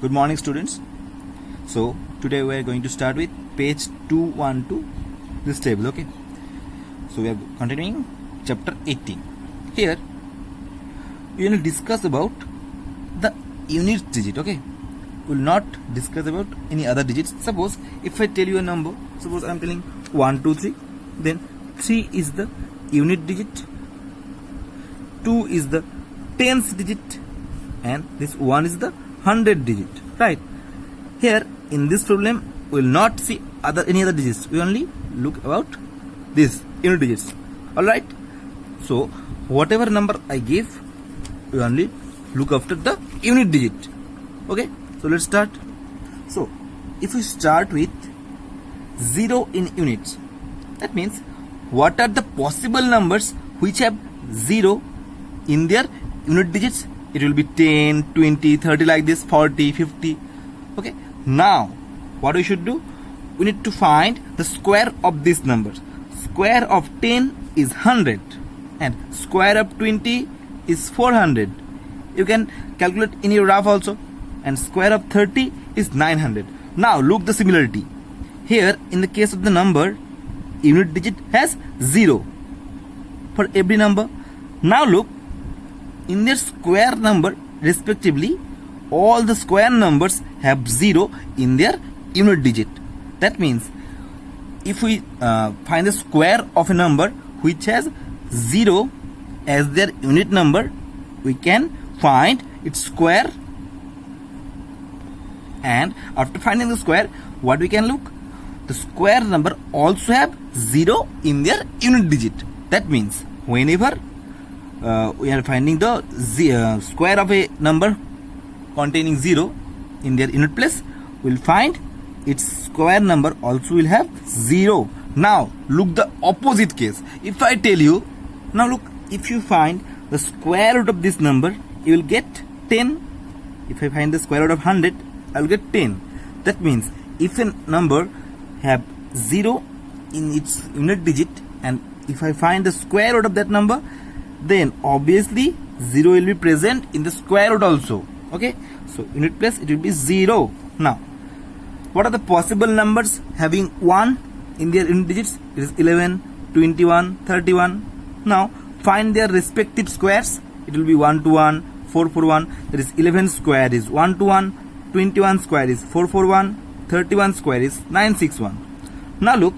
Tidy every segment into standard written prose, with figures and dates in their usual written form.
Good morning, students. So today we are going to start with page 212, this table. Okay, so we are continuing chapter 18. Here we will discuss about the unit digit. Okay, we will not discuss about any other digits. Suppose if I tell you a number, suppose I am telling 1 2 3, then 3 is the unit digit, 2 is the tens digit, and this 1 is the 100 digit, right? Here in this problem we will not see any other digits, we only look about this unit digits. All right, so whatever number I give, we only look after the unit digit. Okay, so let's start. So if we start with 0 in units, that means what are the possible numbers which have 0 in their unit digits? It will be 10, 20, 30 like this, 40, 50. Okay, now what we should do? We need to find the square of these numbers. Square of 10 is 100 and square of 20 is 400. You can calculate in your graph also. And square of 30 is 900. Now look the similarity. Here in the case of the number, unit digit has 0 for every number. Now look, in their square number respectively, all the square numbers have 0 in their unit digit. That means if we find the square of a number which has 0 as their unit number, we can find its square, and after finding the square, what we can look? The square number also have 0 in their unit digit. That means whenever we are finding the square of a number containing 0 in their unit place, we will find its square number also will have 0. Now look the opposite case. If I tell you, now look, if you find the square root of this number, you will get 10. If I find the square root of 100, I will get 10. That means if a number have 0 in its unit digit, and if I find the square root of that number, then obviously 0 will be present in the square root also. Okay, so unit place it will be 0. Now what are the possible numbers having 1 in their unit digits? It is 11, 21, 31. Now find their respective squares. It will be 1 to 1, 4 4 1. That is 11 square is 1 to 1, 21 square is 4 4 1, 31 square is 9 6 1. Now look,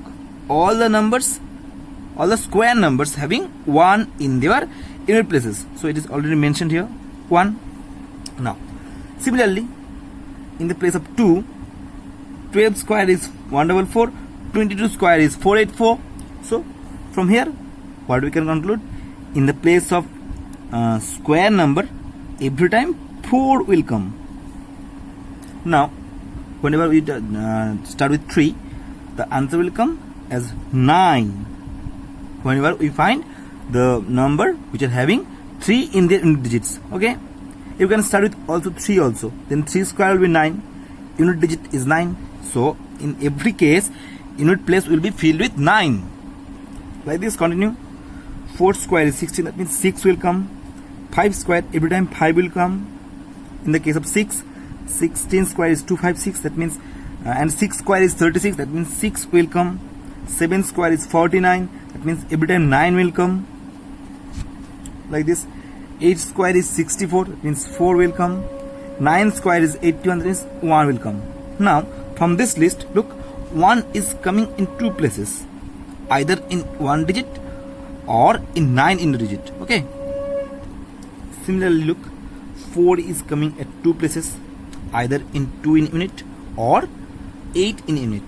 all the numbers, all the square numbers having 1 in their unit places. So it is already mentioned here, 1. Now similarly, in the place of 2, 12 square is 144, 22 square is 484. So from here what we can conclude? In the place of square number, every time 4 will come. Now whenever we start with 3, the answer will come as 9. Whenever we find the number which are having 3 in their unit digits. Okay, you can start with also 3 also, then 3 square will be 9, unit digit is 9. So in every case unit place will be filled with 9. Like this, continue. 4 square is 16, that means 6 will come. 5 square, every time 5 will come. In the case of 6, 16 square is 256, that means and 6 square is 36, that means 6 will come. 7 square is 49, that means every time 9 will come. Like this. 8 square is 64, that means 4 will come. 9 square is 81, that means 1 will come. Now from this list, look, 1 is coming in 2 places, either in 1 digit or in 9 in the digit. Okay, similarly look, 4 is coming at 2 places, either in 2 in unit or 8 in unit.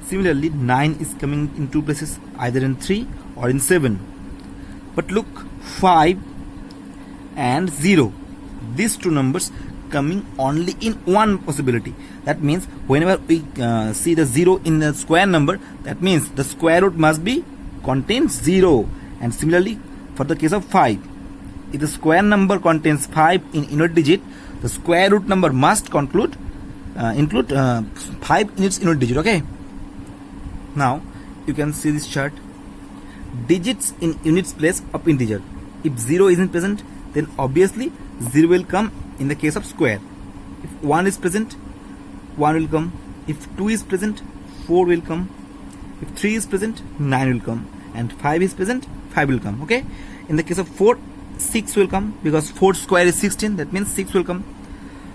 Similarly 9 is coming in 2 places, either in 3 or in 7. But look, 5 and 0, these two numbers coming only in one possibility. That means whenever we see the 0 in the square number, that means the square root must be contains 0. And similarly for the case of 5, if the square number contains 5 in unit digit, the square root number must include 5 in its unit digit. Okay, now you can see this chart. Digits in units place of integer. If 0 isn't present, then obviously 0 will come in the case of square. If 1 is present, 1 will come. If 2 is present, 4 will come. If 3 is present, 9 will come. And 5 is present, 5 will come. Okay. In the case of 4, 6 will come because 4 square is 16. That means 6 will come.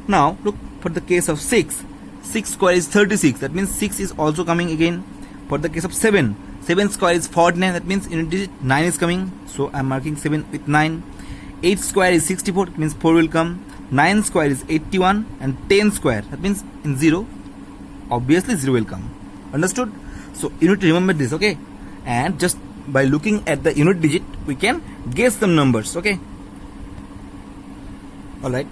Now look, for the case of 6, 6 square is 36. That means 6 is also coming again. For the case of 7, 7 square is 49. That means unit digit 9 is coming. So I am marking 7 with 9. 8 square is 64. That means 4 will come. 9 square is 81. And 10 square, that means in 0, obviously 0 will come. Understood? So you need to remember this, okay? And just by looking at the unit digit, we can guess some numbers, okay? Alright,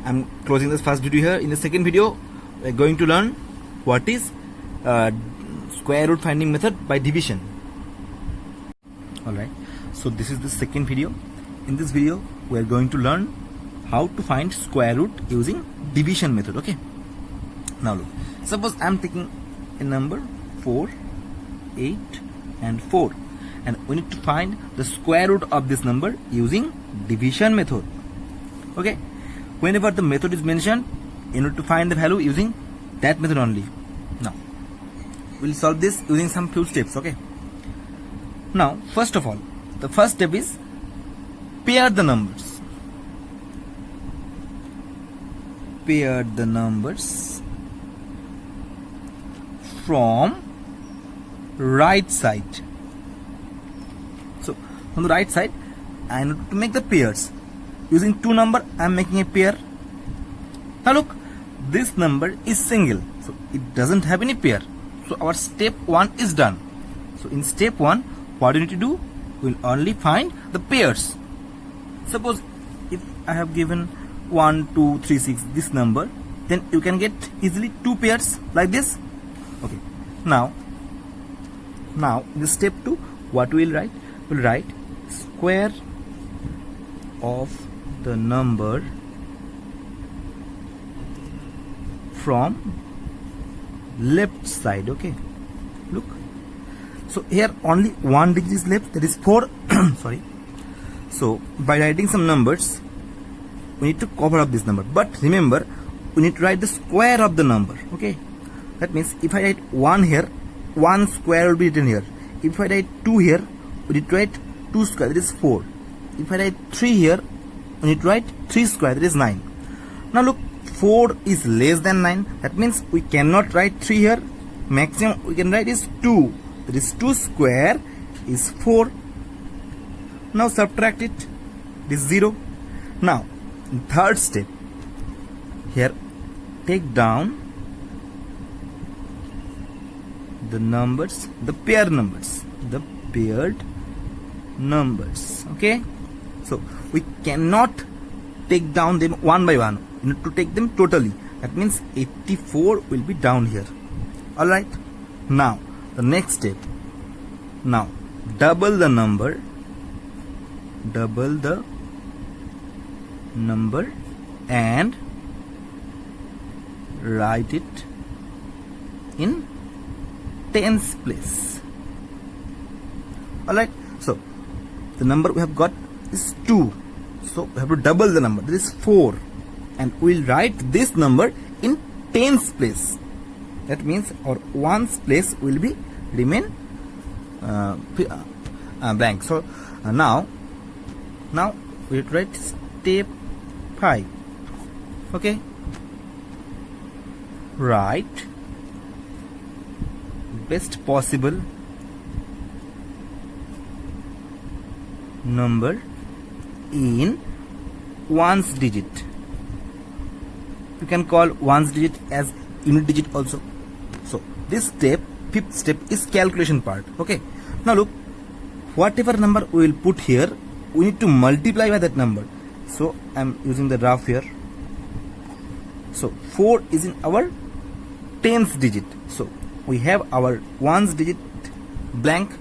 I'm closing this first video here. In the second video, we're going to learn what is square root finding method by division. Alright, so this is the second video. In this video, we're going to learn how to find square root using division method, okay? Now look, suppose I'm taking a number 4, 8 and 4, and we need to find the square root of this number using division method. Okay, whenever the method is mentioned, you need to find the value using that method only. Now we'll solve this using some few steps. Okay, now first of all, the first step is pair the numbers. Pair the numbers from right side. So on the right side, I need to make the pairs. Using two number, I am making a pair. Now look, this number is single, so it doesn't have any pair. So our step 1 is done. So in step 1, what do you need to do? We'll only find the pairs. Suppose if I have given 1, 2, 3, 6 this number, then you can get easily two pairs like this. Okay. Now in the step 2, what we'll write? We'll write square of the number from left side. Okay, look, so here only one digit is left, that is 4. Sorry. So by writing some numbers, we need to cover up this number, but remember, we need to write the square of the number. Okay, that means if I write 1 here, 1 square will be written here. If I write 2 here, we need to write 2 square, that is 4. If I write 3 here, we need to write 3 square, that is 9. Now look, 4 is less than 9, that means we cannot write 3 here. Maximum we can write is 2, that is 2 square is 4. Now subtract it, it is 0. Now in third step, here take down the numbers, the paired numbers, the paired numbers. Okay, so we cannot take down them one by one, we need to take them totally. That means 84 will be down here. Alright, now the next step, now double the number and write it in tens place. Alright, so the number we have got is 2, so we have to double the number, that is 4, and we'll write this number in tens place. That means our ones place will be remain blank. So now we write step 5. Okay, write best possible number in ones digit. You can call ones digit as unit digit also. So this step, fifth step, is calculation part. Okay, now look, whatever number we will put here, we need to multiply by that number. So I am using the graph here. So 4 is in our tens digit, so we have our ones digit blank.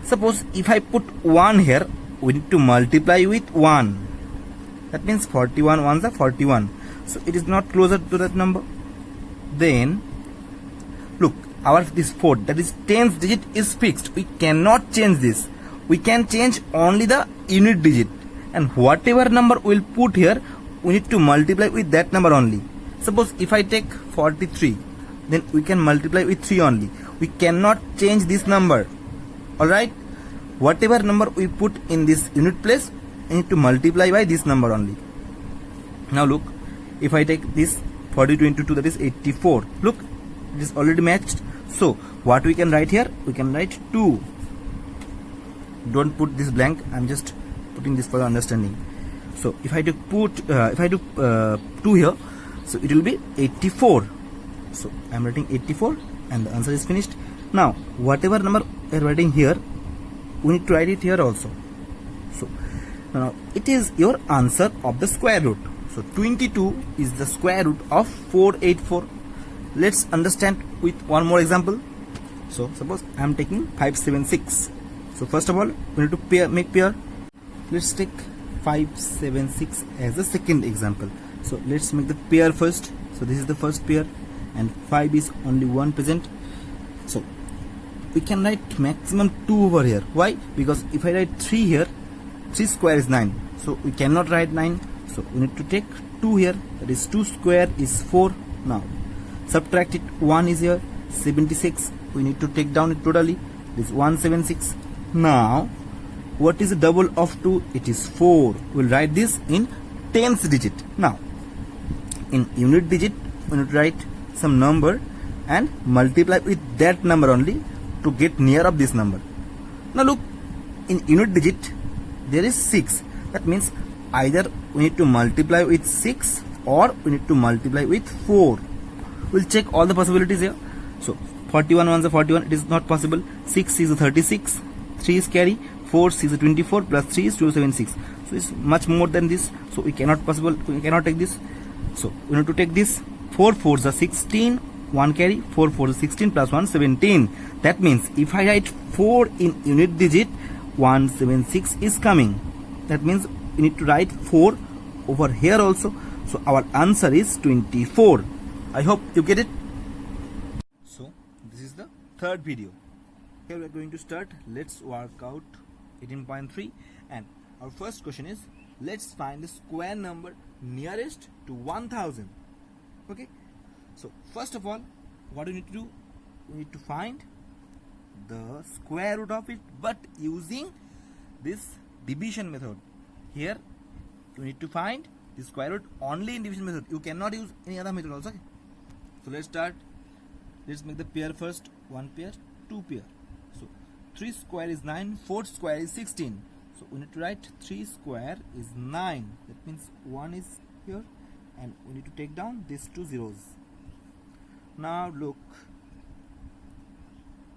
Suppose if I put 1 here, we need to multiply with 1. That means 41 ones are 41. So it is not closer to that number. Then look, our this 4, that is tens digit, is fixed. We cannot change this. We can change only the unit digit, and whatever number we'll put here, we need to multiply with that number only. Suppose if I take 43, then we can multiply with 3 only. We cannot change this number. Alright? Whatever number we put in this unit place, we need to multiply by this number only. Now look, if I take this 42 into 2, that is 84. Look, it is already matched. So what we can write here? We can write 2. Don't put this blank. I'm just putting this for your understanding. So if I do put 2 here, so it will be 84. So I'm writing 84 and the answer is finished. Now whatever number we are writing here, we need to write it here also. So now it is your answer of the square root. So 22 is the square root of 484. Let's understand with one more example. So suppose I am taking 576. So first of all, we need to make pair. Let's take 576 as the second example. So let's make the pair first. So this is the first pair and 5 is only one present. So we can write maximum 2 over here. Why? Because if I write 3 here, 3 square is 9. So we cannot write 9. So we need to take 2 here. That is 2 square is 4. Now subtract it. 1 is here. 76. We need to take down it totally. It is 176. Now what is the double of 2? It is 4. We'll write this in tens digit. Now in unit digit, we need to write some number and multiply with that number only to get near of this number. Now look, in unit digit there is 6. That means either we need to multiply with 6 or we need to multiply with 4. We'll check all the possibilities here. So 41 ones are 41. It is not possible. 6 is a 36. 3 is carry. 4 is a 24 plus 3 is 276. So it's much more than this. So we cannot take this. So we need to take this. 4 4s are 16. 1 carry. 4 4 is 16 plus 1 17. That means if I write 4 in unit digit, 176 is coming. That means we need to write 4 over here also. So our answer is 24. I hope you get it. So this is the third video. Here we are going to start. Let's work out 18.3 and our first question is, let's find the square number nearest to 1000. Okay, so first of all, what do we need to do? We need to find the square root of it, but using this division method. Here you need to find the square root only in division method. You cannot use any other method also. Okay? So let's start. Let's make the pair first. 1 pair, 2 pair. So 3 square is 9, 4 square is 16. So we need to write 3 square is 9. That means 1 is here and we need to take down these 2 zeros. Now look,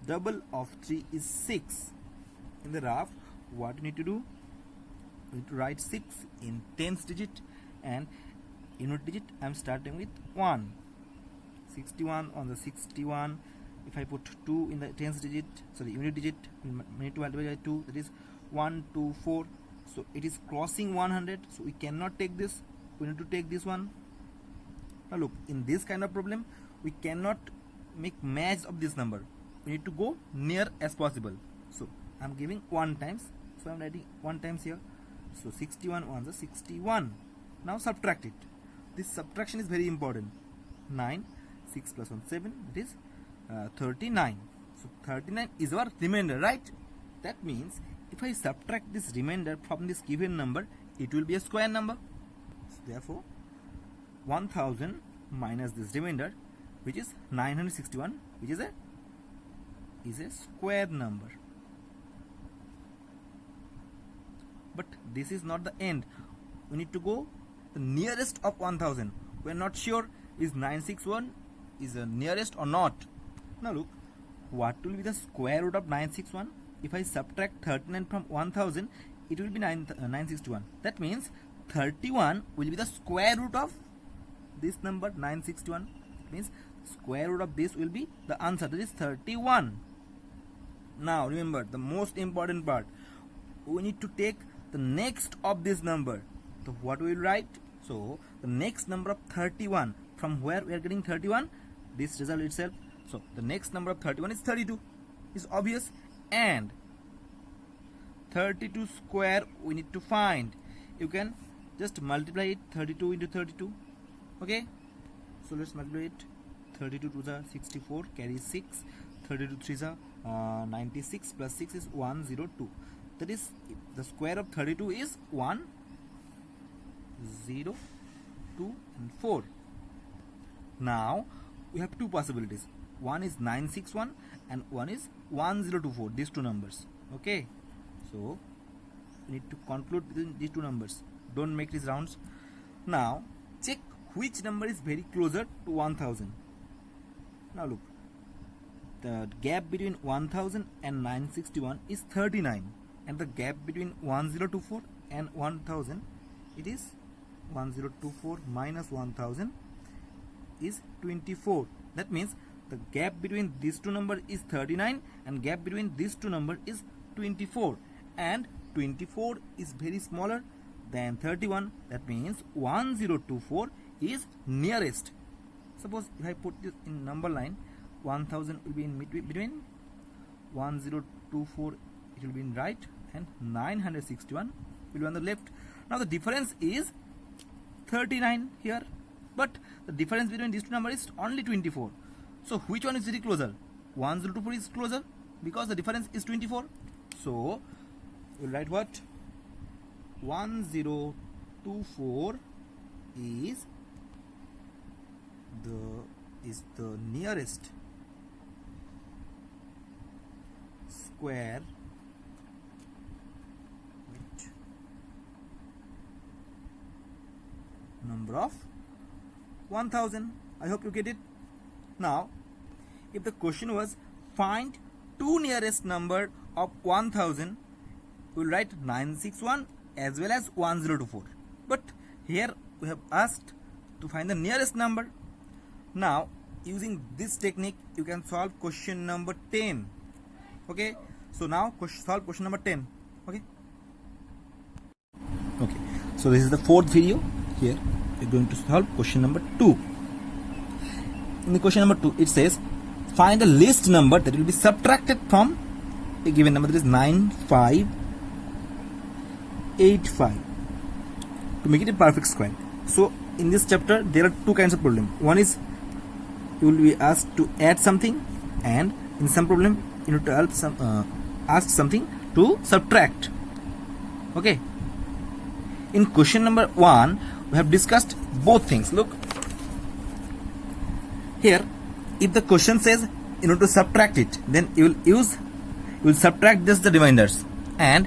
double of 3 is 6. In the graph, what we need to do? We need to write 6 in tens digit and unit digit. I am starting with 1. 61 on the 61. If I put 2 in the tens digit, sorry, unit digit, we need to multiply by 2. That is 1, 2, 4. So it is crossing 100. So we cannot take this. We need to take this one. Now look, in this kind of problem, we cannot make match of this number. We need to go near as possible. So I'm giving 1 times. So I'm writing 1 times here. So 61 ones are 61. Now subtract it. This subtraction is very important. 9, 6 plus 1, 7. That is 39. So 39 is our remainder, right? That means if I subtract this remainder from this given number, it will be a square number. So therefore 1000 minus this remainder, which is 961, which is a square number. But this is not the end. We need to go the nearest of 1000. We are not sure is 961 is the nearest or not. Now look, what will be the square root of 961? If I subtract 39 from 1000, it will be 961. That means 31 will be the square root of this number 961. It means square root of this will be the answer, that is 31. Now remember the most important part. We need to take the next of this number. So what we will write? So the next number of 31. From where we are getting 31? This result itself. So the next number of 31 is 32. It's obvious. And 32 square we need to find. You can just multiply it, 32 into 32. Okay. So let's multiply it. 32 to the 64 carry 6. 32 3 the 96 plus 6 is 102. That is, the square of 32 is 1, 0, 2 and 4. Now we have two possibilities. One is 961 and one is 1024. These two numbers. Okay. So we need to conclude between these two numbers. Don't make these rounds. Now check which number is very closer to 1000. Now look, the gap between 1000 and 961 is 39, and the gap between 1024 and 1000, it is 1024 minus 1000 is 24. That means the gap between these two numbers is 39 and gap between these two numbers is 24, and 24 is very smaller than 31. That means 1024 is nearest. Suppose if I put this in number line, 1000 will be in between, 1024 it will be in right, and 961 will be on the left. Now the difference is 39 here, but the difference between these two numbers is only 24. So which one is very closer? 1024 is closer because the difference is 24. So we'll write what? 1024 is the nearest square with number of 1000. I hope you get it. Now if the question was find two nearest number of 1000, we will write 961 as well as 1024, but here we have asked to find the nearest number. Now using this technique you can solve question number 10. Okay, so now solve question number 10. Okay, so this is the fourth video. Here we are going to solve question number 2. In the question number 2 it says find the least number that will be subtracted from a given number, that is 9585, to make it a perfect square. So in this chapter there are two kinds of problem. One is you will be asked to add something, and in some problem you need to ask something to subtract. Okay, in question number 1 we have discussed both things. Look here, if the question says you need to subtract it, then you will subtract just the remainders, and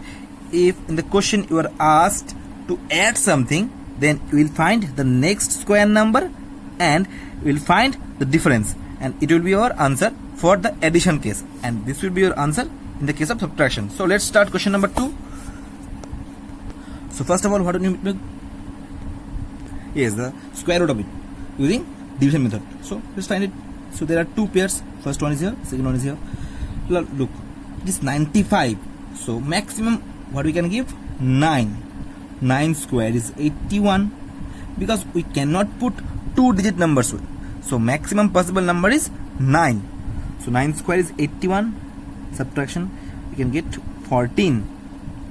if in the question you are asked to add something, then you will find the next square number and you will find the difference, and it will be your answer for the addition case, and this will be your answer in the case of subtraction. So let's start question number 2. So first of all, what do you do? Yes, the square root of it using division method. So let's find it. So there are two pairs. First one is here, second one is here. Look, it is 95. So maximum what we can give? 9. 9 square is 81, because we cannot put 2-digit numbers. So maximum possible number is 9. So 9 square is 81. Subtraction, we can get 14.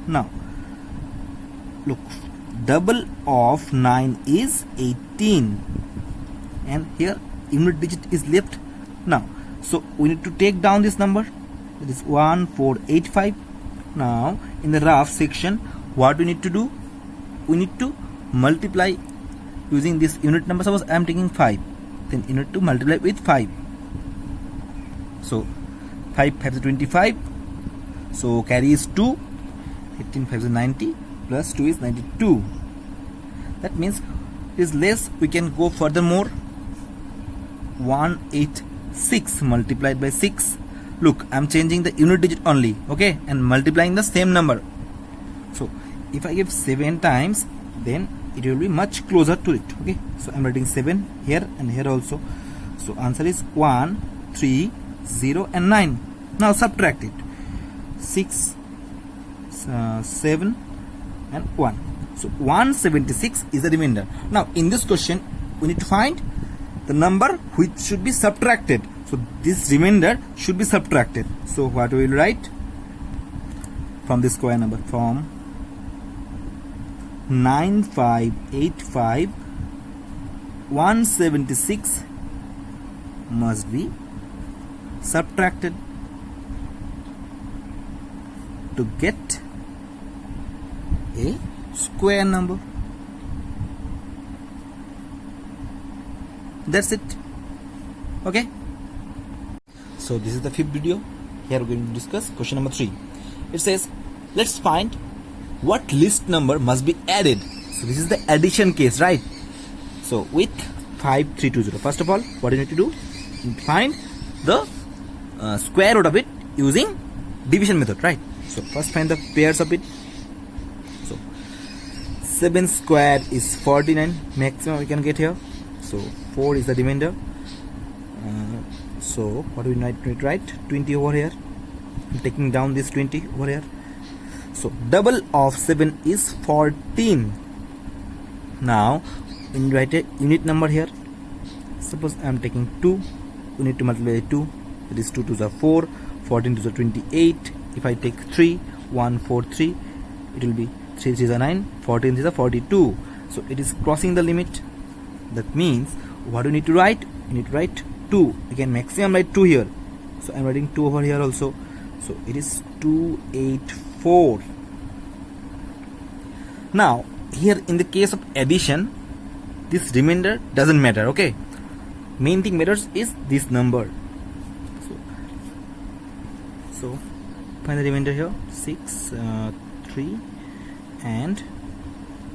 Now look, double of 9 is 18, and here unit digit is left. Now so we need to take down this number, that is 1485. Now in the rough section, what we need to do? We need to multiply using this unit number. Suppose I am taking 5, then you need to multiply with 5. So 5 5 is 25. So carry is 2. 18 5 is 90, plus 2 is 92. That means it is less. We can go furthermore. 186 multiplied by 6. Look, I am changing the unit digit only, okay, and multiplying the same number. So if I give 7 times, then it will be much closer to it. Okay, so I am writing 7 here and here also. So answer is 1, 3, 0 and 9. Now subtract it. 6, 7 and 1. So 176 is the remainder. Now in this question we need to find the number which should be subtracted. So this remainder should be subtracted. So what we will write from this square number? From 9585 176 must be subtracted to get a square number. That's it. Okay. So this is the fifth video. Here we're going to discuss question number 3. It says, let's find what list number must be added. So this is the addition case, right? So with 5320. First of all, what you need to do? You need to find the square root of it using division method, right? So first find the pairs of it. So 7 square is 49. Maximum we can get here. So 4 is the remainder. So what do we need to write? 20 over here. I'm taking down this 20 over here. So double of 7 is 14. Now we need to write a unit number here. Suppose I'm taking 2. We need to multiply 2. That is 2 2s are 4. 14 2s are 28. If I take 3, 1 4 3, it will be 3 3s are 9. 14 3s are 42. So it is crossing the limit. That means what do you need to write? You need to write 2. Again, maximum write 2 here. So I'm writing 2 over here also. So it is 284. Now here in the case of addition, this remainder doesn't matter. Okay, main thing matters is this number. So find the remainder here. 6 3 and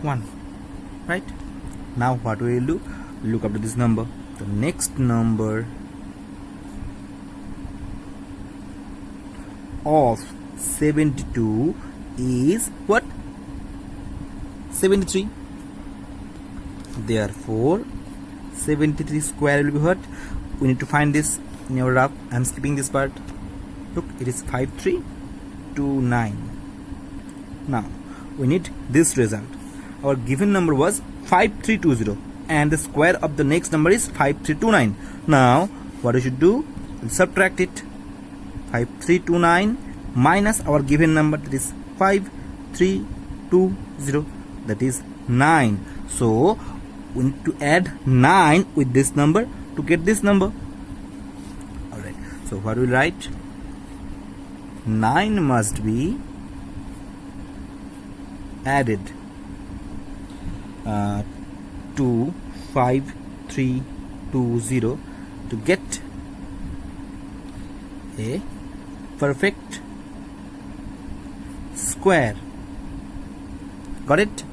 1, right? Now what will you do? Look up to this number. The next number of 72 is what? 73. Therefore 73 square will be what? We need to find this in your graph. I am skipping this part. Look, it is 5329. Now we need this result. Our given number was 5320 and the square of the next number is 5329. Now what we should do? We'll subtract it. 5329 minus our given number, that is 5320, that is 9. So we need to add 9 with this number to get this number. Alright, so what will we write? 9 must be added to 5320 to get a perfect square. Got it?